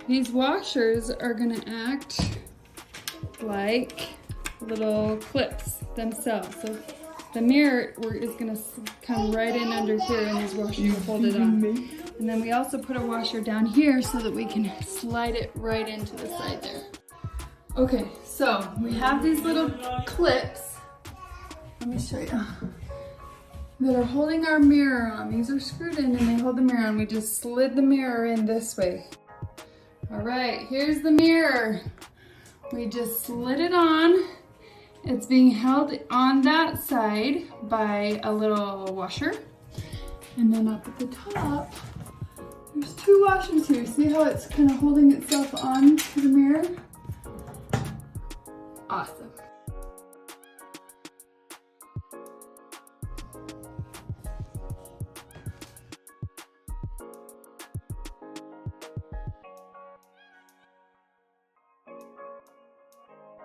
These washers are gonna act like little clips themselves. So the mirror is gonna come right in under here and these washers will hold it on. And then we also put a washer down here so that we can slide it right into the side there. Okay, so we have these little clips. Let me show you. That are holding our mirror on. These are screwed in and they hold the mirror on. We just slid the mirror in this way. All right, here's the mirror. We just slid it on. It's being held on that side by a little washer. And then up at the top, there's two washers here. See how it's kind of holding itself on to the mirror? Awesome.